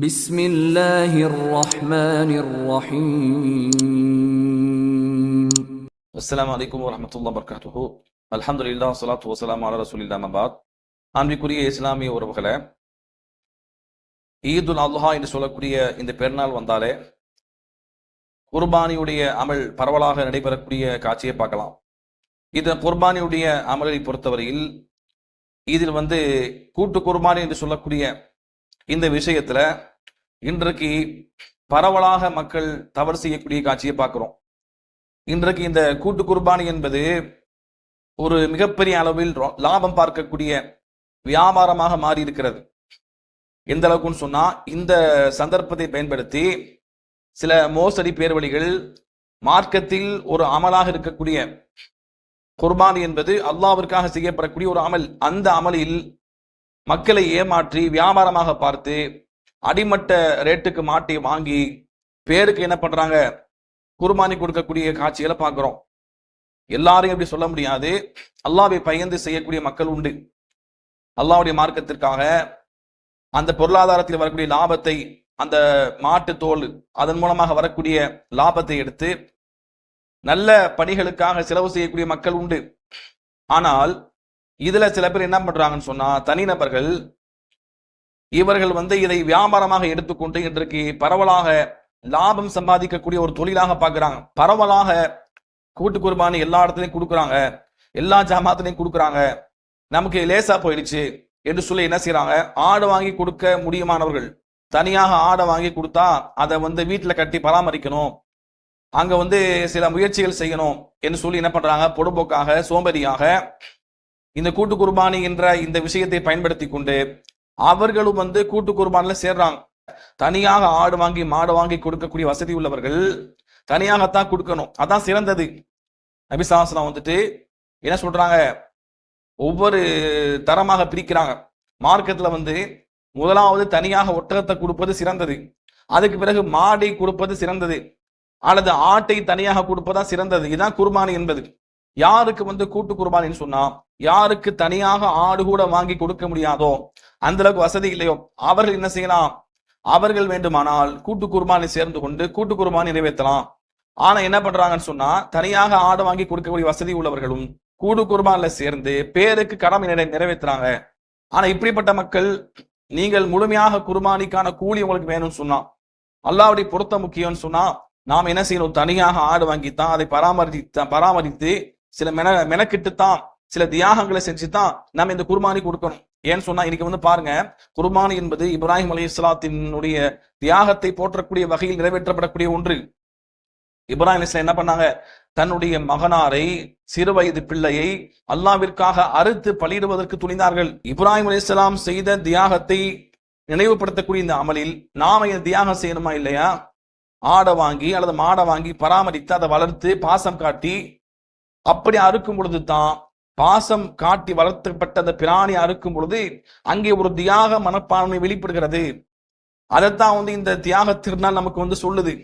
بسم الله الرحمن الرحيم. அஸ்ஸலாமு அலைக்கும் வரஹ்மத்துல்லாஹி வபரகாத்துஹு. அல்ஹம்துலில்லாஹ் ஸலாத்து வஸலாமு அலா ரசூலில்லாஹ் மபாத். அன்பிற்குரிய இஸ்லாமிய உறவுகளே, ஈதுல் அல்ஹா என்று சொல்லக்கூடிய இந்த பெருநாள் வந்தாலே குர்பானியுடைய அமல் பரவலாக நடைபெறக்கூடிய காட்சியை பார்க்கலாம். இந்த குர்பானியுடைய அமலை பொறுத்தவரையில் இதில் கூட்டு குர்பானி என்று சொல்லக்கூடிய இந்த விஷயத்துல இன்றைக்கு பரவலாக மக்கள் தவறு செய்யக்கூடிய காட்சியை பார்க்கிறோம். இன்றைக்கு இந்த கூட்டு குர்பானி என்பது ஒரு மிகப்பெரிய அளவில் லாபம் பார்க்கக்கூடிய வியாபாரமாக மாறி இருக்கிறது. எந்த அளவுக்குன்னு சொன்னா, இந்த சந்தர்ப்பத்தை பயன்படுத்தி சில மோசடி பேர்வழிகள் மார்க்கத்தில் ஒரு அமலாக இருக்கக்கூடிய குர்பானி என்பது அல்லாஹ்விற்காக செய்யப்படக்கூடிய ஒரு அமல், அந்த அமலில் மக்களை ஏமாற்றி வியாபாரமாக பார்த்து அடிமட்ட ரேட்டுக்கு மாட்டி வாங்கி பேருக்கு என்ன பண்றாங்க, குர்பானி கொடுக்கக்கூடிய காட்சிகளை பார்க்கிறோம். எல்லாரையும் எப்படி சொல்ல முடியாது, அல்லாஹ்வை பயந்து செய்யக்கூடிய மக்கள் உண்டு. அல்லாஹ்வுடைய மார்க்கத்திற்காக அந்த பொருளாதாரத்தில் வரக்கூடிய லாபத்தை, அந்த மாட்டு தோல் அதன் மூலமாக வரக்கூடிய லாபத்தை எடுத்து நல்ல பணிகளுக்காக செலவு செய்யக்கூடிய மக்கள் உண்டு. ஆனால் இதுல சில பேர் என்ன பண்றாங்கன்னு சொன்னா, தனிநபர்கள் இவர்கள் இதை வியாபாரமாக எடுத்துக்கொண்டு இன்றைக்கு பரவலாக லாபம் சம்பாதிக்கக்கூடிய ஒரு தொழிலாக பார்க்கிறாங்க. பரவலாக கூட்டு குர்பானி எல்லா இடத்துலையும் கொடுக்குறாங்க, எல்லா ஜமாத்திலையும் கொடுக்குறாங்க, நமக்கு லேசா போயிடுச்சு என்று சொல்லி என்ன செய்யறாங்க, ஆடு வாங்கி கொடுக்க முடியுமானவர்கள் தனியாக ஆடை வாங்கி கொடுத்தா அதை வீட்டுல கட்டி பராமரிக்கணும், அங்க சில முயற்சிகள் செய்யணும் என்று சொல்லி என்ன பண்றாங்க, பொடுபோக்காக சோம்பேறியாக இந்த கூட்டு குர்பானி என்ற இந்த விஷயத்தை பயன்படுத்தி கொண்டு அவர்களும் கூட்டு குர்பானில சேர்றாங்க. தனியாக ஆடு வாங்கி மாடு வாங்கி கொடுக்கக்கூடிய வசதி உள்ளவர்கள் தனியாகத்தான் கொடுக்கணும், அதான் சிறந்தது. நபி ஸல்லல்லாஹு அலைஹி வஸல்லம் என்ன சொல்றாங்க, ஒவ்வொரு தரமாக பிரிக்கிறாங்க. மார்க்கெட்ல முதலாவது தனியாக ஒட்டகத்தை கொடுப்பது சிறந்தது, அதுக்கு பிறகு மாடை கொடுப்பது சிறந்தது, அல்லது ஆட்டை தனியாக கொடுப்பதா சிறந்தது. இதுதான் குர்பானி என்பது. யாருக்கு கூட்டு குர்பானின்னு சொன்னா, யாருக்கு தனியாக ஆடு கூட வாங்கி கொடுக்க முடியாதோ, அந்த அளவுக்கு வசதி இல்லையோ, அவர்கள் என்ன செய்யலாம், அவர்கள் வேண்டுமானால் கூட்டு குர்பானி சேர்ந்து கொண்டு கூட்டு குர்பானி நிறைவேற்றலாம். ஆனா என்ன பண்றாங்கன்னு சொன்னா, தனியாக ஆடு வாங்கி கொடுக்கக்கூடிய வசதி உள்ளவர்களும் கூட்டு குர்பானில சேர்ந்து பேருக்கு கடமை நிறைவேற்றுறாங்க. ஆனா இப்படிப்பட்ட மக்கள், நீங்கள் முழுமையாக குர்பானிக்கான கூலி உங்களுக்கு வேணும்னு சொன்னா, அல்லாஹ்வுடைய பொருத்தம் முக்கியம்னு சொன்னா, நாம் என்ன செய்யணும், தனியாக ஆடு வாங்கித்தான் அதை பராமரித்து சில மெனக்கிட்டுத்தான் சில தியாகங்களை செஞ்சுதான் நம்ம இந்த குர்பானி கொடுக்கணும். ஏன்னு சொன்னா, இன்னைக்கு பாருங்க, குர்பானி என்பது இப்ராஹிம் அலைஹிஸ்ஸலாத்தினுடைய தியாகத்தை போற்றக்கூடிய வகையில் நிறைவேற்றப்படக்கூடிய ஒன்று. இப்ராஹிம் அலைஹிஸ்ஸலாம் என்ன பண்ணாங்க, தன்னுடைய மகனாரை, சிறு வயது பிள்ளையை அல்லாஹ்விற்காக அறுத்து பலியிடுவதற்கு துணிந்தார்கள். இப்ராஹிம் அலைஹிஸ்ஸலாம் செய்த தியாகத்தை நினைவுபடுத்தக்கூடிய இந்த அமலில் நாம இந்த தியாகம் செய்யணுமா இல்லையா? ஆடை வாங்கி அல்லது மாடை வாங்கி பராமரித்து அதை வளர்த்து பாசம் காட்டி அப்படி அறுக்கும் பொழுது தான், பாசம் காட்டி வளர்த்தப்பட்ட அந்த பிராணி அறுக்கும் பொழுது அங்கே ஒரு தியாக மனப்பான்மை வெளிப்படுகிறது. அதைத்தான் இந்த தியாக திருநாள் நமக்கு சொல்லுது.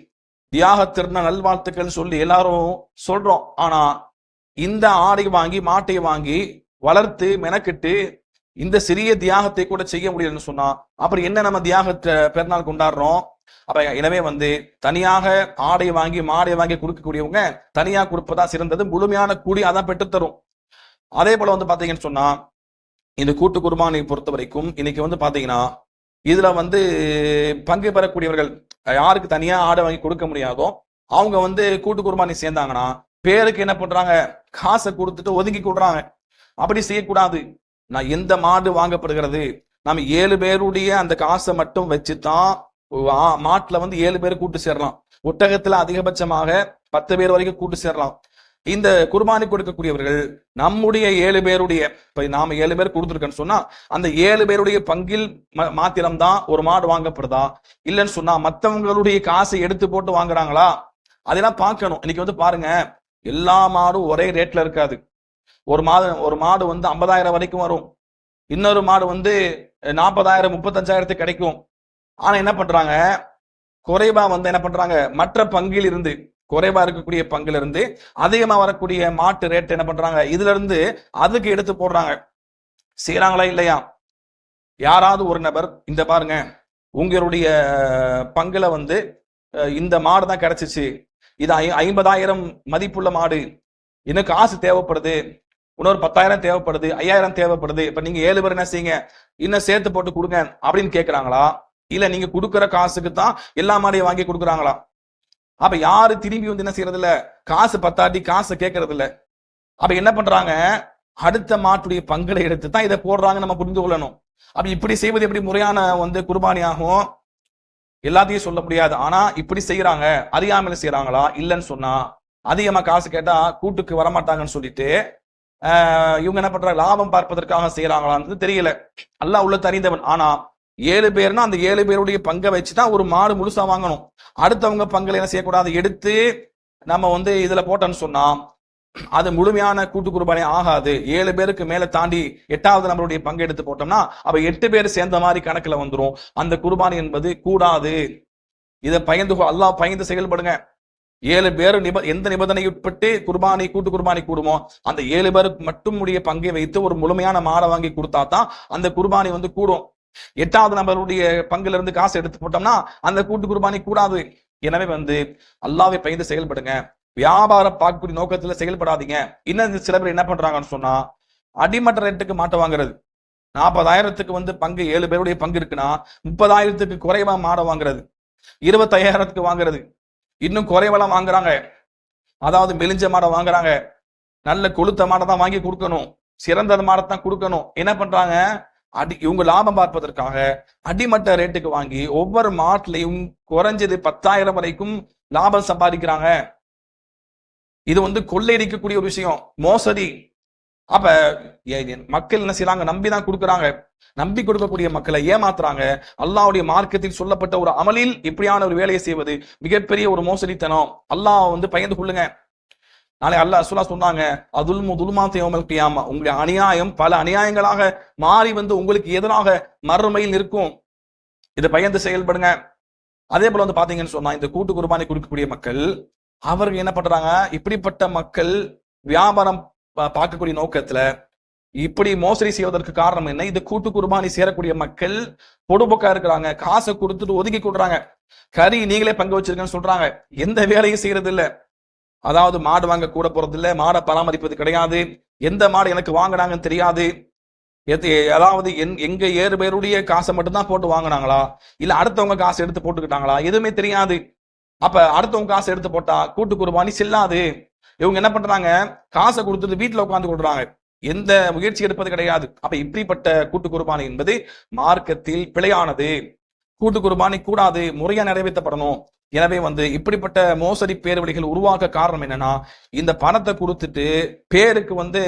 தியாக திருநாள் நல்வாழ்த்துக்கள் சொல்லி எல்லாரும் சொல்றோம். ஆனா இந்த ஆடை வாங்கி மாட்டை வாங்கி வளர்த்து மெனக்கிட்டு இந்த சிறிய தியாகத்தை கூட செய்ய முடியலன்னு சொன்னா, அப்புறம் என்ன நம்ம தியாக பெருநாள் கொண்டாடுறோம்? அப்ப எனவே தனியாக ஆடை வாங்கி மாடை வாங்கி கொடுக்கக்கூடியவங்க தனியா கொடுப்பதா சிறந்தது, முழுமையான கூலி அதான் பெற்றுத்தரும். அதே போல பாத்தீங்கன்னு சொன்னா, இந்த கூட்டு குர்பானியை பொறுத்த வரைக்கும் இன்னைக்கு பாத்தீங்கன்னா, இதுல பங்கு பெறக்கூடியவர்கள் யாருக்கு தனியா ஆடை வாங்கி கொடுக்க முடியாதோ அவங்க கூட்டு குர்பானி சேர்ந்தாங்கன்னா பேருக்கு என்ன பண்றாங்க, காசை கொடுத்துட்டு ஒதுங்கி கொடுறாங்க. அப்படி செய்யக்கூடாது. நான் எந்த மாடு வாங்கப்படுகிறது, நம்ம 7 பேருடைய அந்த காசை மட்டும் வச்சுதான் மாட்டுல 7 பேர் கூட்டு சேரலாம். ஒட்டகத்துல அதிகபட்சமாக 10 பேர் வரைக்கும் கூட்டு சேரலாம். இந்த குர்பானி கொடுக்கக்கூடியவர்கள் நம்முடைய 7 பேருடைய, இப்ப நாம 7 பேர் கொடுத்துருக்கோன்னு சொன்னா அந்த 7 பேருடைய பங்கில் மாத்திரம்தான் ஒரு மாடு வாங்கப்படுதா, இல்லைன்னு சொன்னா மற்றவங்களுடைய காசை எடுத்து போட்டு வாங்குறாங்களா, அதெல்லாம் பார்க்கணும். இன்னைக்கு பாருங்க, எல்லா மாடும் ஒரே ரேட்ல இருக்காது. ஒரு மாடு 50,000 வரைக்கும் வரும், இன்னொரு மாடு 40,000 35,000 கிடைக்கும். ஆனா என்ன பண்றாங்க, குறைவா என்ன பண்றாங்க, மற்ற பங்கில் இருந்து, குறைவா இருக்கக்கூடிய பங்குல இருந்து அதிகமா வரக்கூடிய மாட்டு ரேட் என்ன பண்றாங்க, இதுல இருந்து அதுக்கு எடுத்து போடுறாங்க. செய்யறாங்களா இல்லையா? யாராவது ஒரு நபர் இந்த பாருங்க, உங்களுடைய பங்குல வந்து இந்த மாடு தான் கிடைச்சிச்சு, இது 50,000 மதிப்புள்ள மாடு, இன்னும் காசு தேவைப்படுது, இன்னொரு 10,000 தேவைப்படுது, 5,000 தேவைப்படுது, இப்ப நீங்க 7 பேர் என்ன செய்யுங்க, இன்னும் சேர்த்து போட்டு கொடுங்க அப்படின்னு கேட்கிறாங்களா? இல்ல நீங்க கொடுக்குற காசுக்கு தான் எல்லா மாடையும் வாங்கி கொடுக்குறாங்களா? அப்ப யாரு திரும்பி வந்து என்ன செய்யறது இல்ல, காசு பத்தாட்டி காசை கேட்கறது இல்ல. அப்ப என்ன பண்றாங்க, அடுத்த மாட்டுடைய பங்களை எடுத்து தான் இதை போடுறாங்க, நம்ம புரிந்து கொள்ளணும். அப்ப இப்படி செய்வது எப்படி முறையான வந்து குர்பானி ஆகும்? எல்லாத்தையும் சொல்ல முடியாது. ஆனா இப்படி செய்யறாங்க, அறியாமல் செய்யறாங்களா? இல்லைன்னு சொன்னா அதிகமா காசு கேட்டா கூட்டுக்கு வரமாட்டாங்கன்னு சொல்லிட்டு இவங்க என்ன பண்றாங்க, லாபம் பார்ப்பதற்காக செய்யறாங்களான்னு தெரியல. அல்லாஹ் உள்ள அறிந்தவன். ஆனா 7 பேர்னா அந்த 7 பேருடைய பங்கை வச்சுதான் ஒரு மாடு முழுசா வாங்கணும். அடுத்தவங்க பங்களை என்ன செய்யக்கூடாது, எடுத்து நம்ம வந்து இதுல போட்டோன்னு சொன்னா அது முழுமையான கூட்டு குர்பானி ஆகாது. 7 பேருக்கு மேல தாண்டி 8வது நம்மளுடைய பங்கு எடுத்து போட்டோம்னா அப்ப 8 பேர் சேர்ந்த மாதிரி கணக்குல வந்துரும். அந்த குர்பானி என்பது கூடாது. இதை பயந்து அல்லாஹ் பயந்து செயல்படுங்க. 7 பேர் எந்த நிபந்தனை உட்பட்டு குர்பானி கூட்டு குர்பானி கூடுமோ அந்த 7 பேருக்கு மட்டும் உடைய பங்கை வைத்து ஒரு முழுமையான மாடை வாங்கி கொடுத்தா தான் அந்த குர்பானி வந்து கூடும். 8வது நபருடைய பங்குல இருந்து காசு எடுத்து போட்டோம்னா அந்த கூட்டு குர்பானி கூடாது. எனவே வந்து அல்லாஹ்வை பயந்து செயல்படுங்க. வியாபாரம் பார்க்கக்கூடிய நோக்கத்துல செயல்படாதீங்க. இன்னும் சில பேர் என்ன பண்றாங்கன்னு சொன்னா அடிமட்ட ரேட்டுக்கு மாட்ட வாங்குறது. 40,000க்கு வந்து பங்கு 7 பேருடைய பங்கு இருக்குன்னா 30,000க்கு குறைவா மாட வாங்குறது, 25,000க்கு வாங்குறது, இன்னும் குறைவெல்லாம் வாங்குறாங்க. அதாவது மெலிஞ்ச மாடை வாங்குறாங்க. நல்ல கொளுத்த மாடை தான் வாங்கி கொடுக்கணும், சிறந்த மாடை தான் கொடுக்கணும். என்ன பண்றாங்க, இவங்க லாபம் பார்ப்பதற்காக அடிமட்ட ரேட்டுக்கு வாங்கி ஒவ்வொரு மாட்டிலையும் குறைஞ்சது 10,000 வரைக்கும் லாபம் சம்பாதிக்கிறாங்க. இது வந்து கொள்ளையடிக்கக்கூடிய ஒரு விஷயம், மோசடி. அப்ப மக்கள் என்ன செய்யறாங்க, நம்பிதான் கொடுக்குறாங்க. நம்பி கொடுக்கக்கூடிய மக்களை ஏமாத்துறாங்க. அல்லாஹ்வுடைய மார்க்கத்தில் சொல்லப்பட்ட ஒரு அமலில் இப்படியான ஒரு வேலையை செய்வது மிகப்பெரிய ஒரு மோசடித்தனம். அல்லாஹ் வந்து பயந்து கொள்ளுங்க. நாளை அல்லாஹ் ரசூலா சொன்னாங்க, அதுல்மு துல்மாத் யௌமல் கியாமா, உங்களுடைய அநியாயம் பல அநியாயங்களாக மாறி வந்து உங்களுக்கு எதிராக மறுமையில் நிற்கும். இதை பயந்து செயல்படுங்க. அதே போல வந்து பாத்தீங்கன்னு சொன்னா இந்த கூட்டு குர்பானி கொடுக்கக்கூடிய மக்கள் அவர்கள் என்ன பண்றாங்க, இப்படிப்பட்ட மக்கள் வியாபாரம் பார்க்கக்கூடிய நோக்கத்துல இப்படி மோசடி செய்வதற்கு காரணம் என்ன, இது கூட்டு குர்பானி சேரக்கூடிய மக்கள் பொடுபோக்கா இருக்கிறாங்க. காசை கொடுத்துட்டு ஒதுக்கி கொடுறாங்க. கறி நீங்களே பங்கு வச்சிருக்கேன்னு சொல்றாங்க. எந்த வேலையும் செய்யறது இல்ல. அதாவது மாடு வாங்க கூட போறது இல்ல, மாடை பராமரிப்பது கிடையாது, எந்த மாடு எனக்கு வாங்கினாங்கன்னு தெரியாது. அதாவது எங்க 7 பேருடைய காசை மட்டும்தான் போட்டு வாங்கினாங்களா இல்ல அடுத்தவங்க காசு எடுத்து போட்டுக்கிட்டாங்களா எதுவுமே தெரியாது. அப்ப அடுத்தவங்க காசு எடுத்து போட்டா கூட்டு குர்பானி செல்லாது. இவங்க என்ன பண்றாங்க, காசை கொடுத்துட்டு வீட்டுல உட்கார்ந்து கொடுறாங்க, எந்த முயற்சி எடுப்பது கிடையாது. அப்ப இப்படிப்பட்ட கூட்டு குர்பானி என்பது மார்க்கத்தில் பிழையானது. கூட்டு குர்பானி கூடாது, முறையா நிறைவேற்றப்படணும். எனவே வந்து இப்படிப்பட்ட மோசடி பேர்வழிகள் உருவாக்க காரணம் என்னன்னா, இந்த பணத்தை கொடுத்துட்டு பேருக்கு வந்து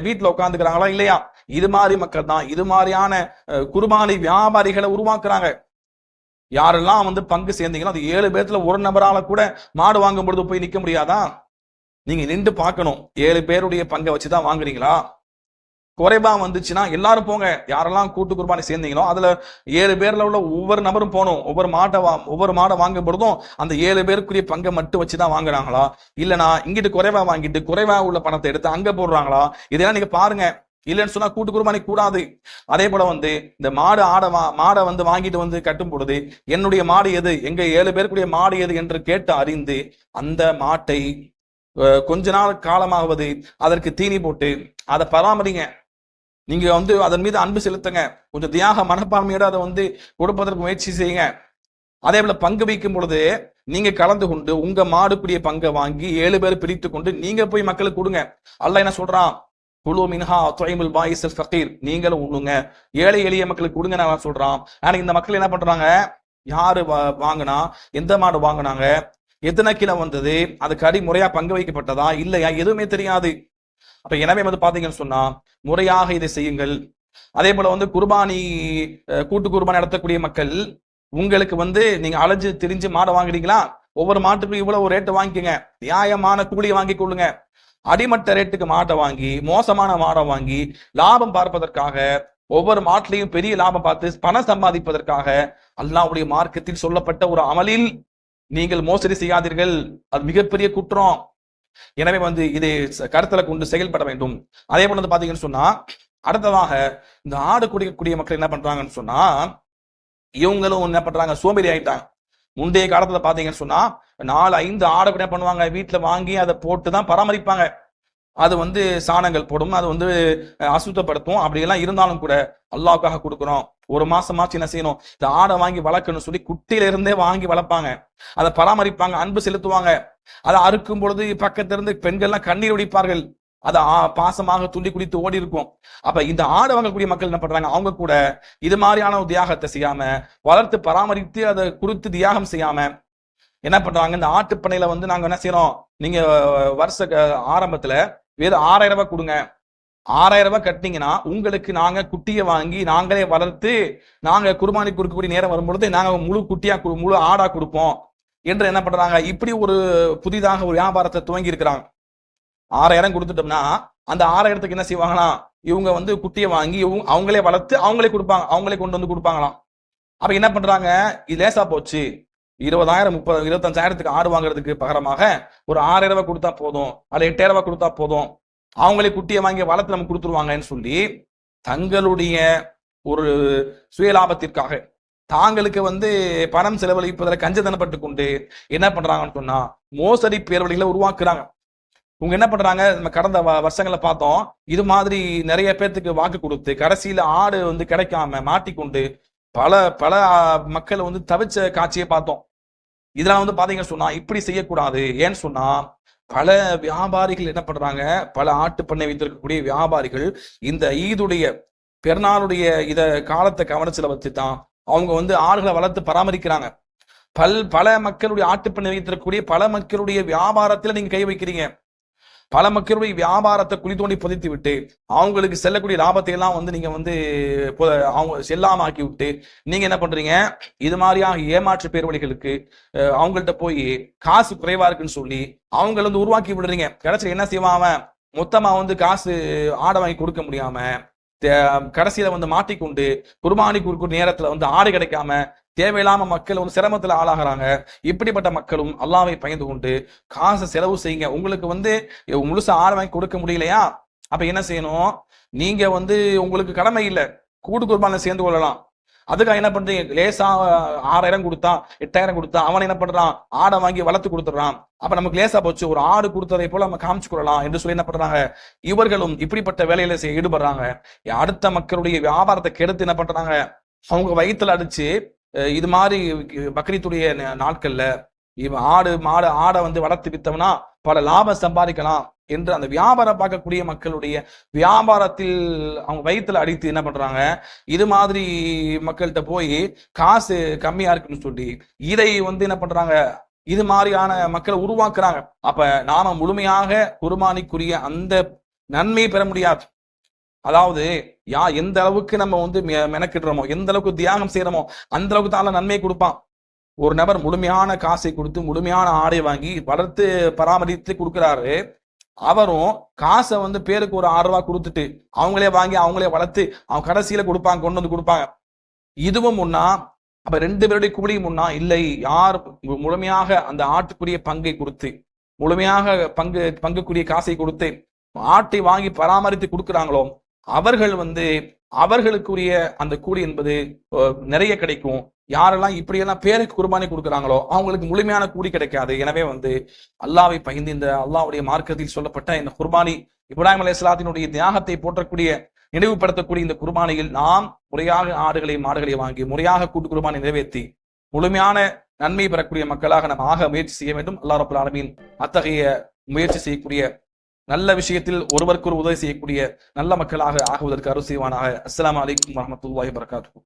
வீட்டுல உட்காந்துக்கிறாங்களா இல்லையா, இது மாதிரி மக்கள் தான் இது மாதிரியான குர்பானி வியாபாரிகளை உருவாக்குறாங்க. யாரெல்லாம் வந்து பங்கு சேர்ந்தீங்களோ அது 7 பேர்த்துல ஒரு நபரால கூட மாடு வாங்கும் பொழுது போய் நிக்க முடியாதா? நீங்க நின்று பார்க்கணும், 7 பேருடைய பங்கை வச்சுதான் வாங்குறீங்களா? குறைவா வந்துச்சுன்னா எல்லாரும் போங்க. யாரெல்லாம் கூட்டு குர்பானி சேர்ந்தீங்களோ அதுல 7 பேர்ல உள்ள ஒவ்வொரு நபரும் போகணும். ஒவ்வொரு மாடை வாங்கும் பொழுதும் அந்த 7 பேருக்குரிய பங்கை மட்டும் வச்சுதான் வாங்குறாங்களா, இல்லைன்னா இங்கிட்டு குறைவா வாங்கிட்டு குறைவா உள்ள பணத்தை எடுத்து அங்க போடுறாங்களா, இதெல்லாம் நீங்க பாருங்க. இல்லைன்னு சொன்னா கூட்டு குர்பானி கூடாது. அதே போல வந்து இந்த மாடை வந்து வாங்கிட்டு வந்து கட்டும் பொழுது என்னுடைய மாடு எது, எங்க 7 பேருக்குரிய மாடு எது என்று கேட்டு அறிந்து அந்த மாட்டை கொஞ்ச நாள் காலமாவது அதற்கு தீனி போட்டு அதை பராமரிங்க. நீங்க வந்து அதன் மீது அன்பு செலுத்துங்க. கொஞ்சம் தியாக மனப்பான்மையோட அதை வந்து கொடுப்பதற்கு முயற்சி செய்யுங்க. அதே போல பங்கு வைக்கும் பொழுது நீங்க கலந்து கொண்டு உங்க மாடுக்குரிய பங்கை வாங்கி 7 பேர் பிரித்து கொண்டு நீங்க போய் மக்களுக்கு கொடுங்க. அல்லாஹ் என்ன சொல்றான், குலு மின்ஹா துய்முல் பாயிஸல் ஃபகீர், நீங்களும் உண்ணுங்க, ஏழை எளிய மக்களுக்கு கொடுங்க நான் சொல்றான். ஆனா இந்த மக்கள் என்ன பண்றாங்க, யாரு வாங்கினா, எந்த மாடு வாங்கினாங்க, எத்தனை கிலோ வந்தது, அதுக்கு அடி முறையா பங்கு வைக்கப்பட்டதா இல்லையா எதுவுமே தெரியாது. அப்ப எனவே வந்து பாத்தீங்கன்னு சொன்னா முறையாக இதை செய்யுங்கள். அதே போல வந்து குர்பானி கூட்டு குர்பானி நடத்தக்கூடிய மக்கள் உங்களுக்கு வந்து நீங்க அலைஞ்சு திரிஞ்சு மாடை வாங்குறீங்களா, ஒவ்வொரு மாட்டுக்கும் இவ்வளவு ரேட்டு வாங்கிக்கோங்க, நியாயமான கூலியை வாங்கி கொள்ளுங்க. அடிமட்ட ரேட்டுக்கு மாட்டை வாங்கி மோசமான மாடை வாங்கி லாபம் பார்ப்பதற்காக ஒவ்வொரு மாட்டிலையும் பெரிய லாபம் பார்த்து பணம் சம்பாதிப்பதற்காக அல்லாஹ்வுடைய மார்க்கத்தில் சொல்லப்பட்ட ஒரு அமலில் நீங்கள் மோசடி செய்யாதீர்கள். அது மிகப்பெரிய குற்றம். எனவே வந்து இதை கருத்துல கொண்டு செயல்பட வேண்டும். அதே போல வந்து பாத்தீங்கன்னு சொன்னா அடுத்ததாக இந்த ஆடு குடிக்கக்கூடிய மக்கள் என்ன பண்றாங்கன்னு சொன்னா இவங்களும் என்ன பண்றாங்க, சோம்பேறி ஆயிட்டாங்க. முந்தைய காலத்துல பாத்தீங்கன்னு சொன்னா 4-5 ஆடை கூட பண்ணுவாங்க, வீட்டுல வாங்கி அதை போட்டு தான் பராமரிப்பாங்க. அது வந்து சாணங்கள் போடும், அது வந்து அசுத்தப்படுத்தும். அப்படியெல்லாம் இருந்தாலும் கூட அல்லாஹ்வுக்காக கொடுக்குறோம், ஒரு மாசமாச்சு என்ன செய்யணும், இந்த ஆடை வாங்கி வளர்க்கணும்னு சொல்லி குட்டியில இருந்தே வாங்கி வளர்ப்பாங்க, அதை பராமரிப்பாங்க, அன்பு செலுத்துவாங்க. அதை அறுக்கும் பொழுது பக்கத்துல இருந்து பெண்கள்லாம் கண்ணீர் வடிப்பார்கள், அதை பாசமாக துள்ளி குடித்து ஓடி இருக்கும். அப்ப இந்த ஆடை வாங்கக்கூடிய மக்கள் என்ன பண்றாங்க, அவங்க கூட இது மாதிரியான ஒரு தியாகத்தை செய்யாம, வளர்த்து பராமரித்து அதை கொடுத்து தியாகம் செய்யாம என்ன பண்றாங்க, இந்த ஆட்டுப்பண்ணையில வந்து நாங்க என்ன செய்யறோம், நீங்க வருஷ ஆரம்பத்துல வெறும் 6000 ரூபாய் கொடுங்க, 6000 ரூபாய் கட்டினீங்கன்னா உங்களுக்கு நாங்க குட்டியை வாங்கி நாங்களே வளர்த்து நாங்க குர்பானி கொடுக்கக்கூடிய நேரம் வரும்பொழுது நாங்க முழு குட்டியா முழு ஆடா கொடுப்போம் என்று என்ன பண்றாங்க, இப்படி ஒரு புதிதாக ஒரு வியாபாரத்தை துவங்கி இருக்கிறாங்க. 6000 கொடுத்துட்டோம்னா அந்த 6000க்கு என்ன செய்வாங்கன்னா, இவங்க வந்து குட்டியை வாங்கி அவங்களே வளர்த்து அவங்களே கொடுப்பாங்க, அவங்களே கொண்டு வந்து கொடுப்பாங்களாம். அப்ப என்ன பண்றாங்க, இது லேசா போச்சு, 20,000 30 25,000க்கு ஆடு வாங்குறதுக்கு பகரமாக ஒரு 6000 ரூபாய் கொடுத்தா போதும், அல்ல 8000 ரூபாய் கொடுத்தா போதும், அவங்களே குட்டியை வாங்கி வளர்த்து நம்ம கொடுத்துருவாங்கன்னு சொல்லி தங்களுடைய ஒரு சுயலாபத்திற்காக தாங்களுக்கு வந்து பணம் செலவழிப்பதில் கஞ்சத்தனப்பட்டு கொண்டு என்ன பண்றாங்கன்னு சொன்னா மோசடி பேர்வழிகளை உருவாக்குறாங்க. இவங்க என்ன பண்றாங்க, நம்ம கடந்த வருஷங்களை பார்த்தோம், இது மாதிரி நிறைய பேர்த்துக்கு வாக்கு கொடுத்து கடைசியில ஆடு வந்து கிடைக்காம மாட்டிக்கொண்டு பல பல மக்கள் வந்து தவிச்ச காட்சியை பார்த்தோம். இதெல்லாம் வந்து பாத்தீங்கன்னு சொன்னா இப்படி செய்யக்கூடாது. ஏன்னு சொன்னா பல வியாபாரிகள் என்ன பண்றாங்க, பல ஆட்டு பண்ணை வைத்திருக்கக்கூடிய வியாபாரிகள் இந்த ஈதுடைய பெருநாளுடைய இத காலத்தை கவனத்துல வச்சுதான் அவங்க வந்து ஆடுகளை வளர்த்து பராமரிக்கிறாங்க. பல மக்களுடைய ஆட்டுப்பண்ணை வைத்திருக்கக்கூடிய பல மக்களுடைய வியாபாரத்துல நீங்க கை வைக்கிறீங்க, பல மக்களுடைய வியாபாரத்தை குழி தோண்டி புதைத்து விட்டு அவங்களுக்கு செல்லக்கூடிய லாபத்தை எல்லாம் வந்து நீங்க வந்து அவங்க செல்லாம ஆக்கி விட்டு நீங்க என்ன பண்றீங்க, இது மாதிரியாக ஏமாற்று பேர்வழிகளுக்கு அவங்கள்ட்ட போய் காசு குறைவா இருக்குன்னு சொல்லி அவங்கள வந்து உருவாக்கி விடுறீங்க. கடைசியில் என்ன செய்வான், மொத்தமா வந்து காசு ஆடை வாங்கி கொடுக்க முடியாம கடைசியில வந்து மாட்டிக்கொண்டு குர்பானி கொடுக்கும் நேரத்துல வந்து ஆடு கிடைக்காம தேவையில்லாம மக்கள் வந்து சிரமத்துல ஆளாகிறாங்க. இப்படிப்பட்ட மக்களும் அல்லாஹ்வை பயந்து கொண்டு காசை செலவு செய்யுங்க. உங்களுக்கு வந்து முழுசா ஆடு வாங்கி கொடுக்க முடியலையா, அப்ப என்ன செய்யணும், நீங்க வந்து உங்களுக்கு கடமை இல்லை, கூட்டு குர்பானில சேர்ந்து கொள்ளலாம். அதுக்காக என்ன பண்றீங்க, லேசா 6000 கொடுத்தா 8000 கொடுத்தா அவன் என்ன பண்றான், ஆடை வாங்கி வளர்த்து கொடுத்துறான். அப்ப நமக்கு லேசா போச்சு, ஒரு ஆடு கொடுத்ததை போல நம்ம காமிச்சு கொள்ளலாம் என்று சொல்லி என்ன பண்றாங்க, இவர்களும் இப்படிப்பட்ட வேலையில ஈடுபடுறாங்க. அடுத்த மக்களுடைய வியாபாரத்தை கெடுத்து என்ன பண்றாங்க, அவங்க வயிற்றுல அடிச்சு இது மாதிரி பக்ரீத்துடைய நாட்கள்ல இவன் ஆடை வந்து வளர்த்து வித்தவனா பல லாபம் சம்பாதிக்கலாம் என்று அந்த வியாபாரம் பார்க்கக்கூடிய மக்களுடைய வியாபாரத்தில் அவங்க வயிற்றுல அடித்து என்ன பண்றாங்க, இது மாதிரி மக்கள்கிட்ட போய் காசு கம்மியா இருக்குன்னு சொல்லி இதை வந்து என்ன பண்றாங்க, இது மாதிரியான மக்களை உருவாக்குறாங்க. அப்ப நாம முழுமையாக குர்பானிக்குரிய அந்த நன்மையை பெற முடியாது. அதாவது எந்த அளவுக்கு நம்ம வந்து மெனக்கிடுறோமோ, எந்த அளவுக்கு தியாகம் செய்யறோமோ அந்த அளவுக்கு தான் நன்மையை கொடுப்பான். ஒரு நபர் முழுமையான காசை கொடுத்து முழுமையான ஆடை வாங்கி வளர்த்து பராமரித்து கொடுக்கிறாரு, அவரும் காசை வந்து பேருக்கு ஒரு 6 ரூபாய் கொடுத்துட்டு அவங்களே வாங்கி அவங்களே வளர்த்து அவங்க கடைசியில கொடுப்பாங்க, கொண்டு வந்து கொடுப்பாங்க. இதுவும் முன்னா, அப்ப 2 பேருடைய கூலியும் முன்னா இல்லை, யார் முழுமையாக அந்த ஆட்டுக்குரிய பங்கை கொடுத்து முழுமையாக பங்குக்குரிய காசை கொடுத்து ஆட்டை வாங்கி பராமரித்து கொடுக்குறாங்களோ அவர்கள் வந்து அவர்களுக்குரிய அந்த கூலி என்பது நிறைய கிடைக்கும். யாரெல்லாம் இப்படியெல்லாம் பேருக்கு குர்பானி கொடுக்குறாங்களோ அவங்களுக்கு முழுமையான கூலி கிடைக்காது. எனவே வந்து அல்லாஹ்வை பயந்து இந்த அல்லாஹ்வுடைய மார்க்கத்தில் சொல்லப்பட்ட இந்த குர்பானி இப்ராஹிம் அலைஹிஸ்ஸலாத்தினுடைய தியாகத்தை போற்றக்கூடிய நினைவுபடுத்தக்கூடிய இந்த குர்பானியில் நாம் முறையாக ஆடுகளை மாடுகளை வாங்கி முறையாக கூட்டு குர்பானை நிறைவேற்றி முழுமையான நன்மை பெறக்கூடிய மக்களாக நாம் ஆக முயற்சி செய்ய வேண்டும். அல்லாஹ் ரப்பல் ஆலமீன் அத்தகைய முயற்சி செய்யக்கூடிய நல்ல விஷயத்தில் ஒருவருக்கு ஒரு உதவி செய்யக்கூடிய நல்ல மக்களாக ஆகுவதற்கு அருள் செய்வானாக. அஸ்ஸலாமு அலைக்கும் வரஹ்மத்துல்லாஹி வபரகாத்துஹு.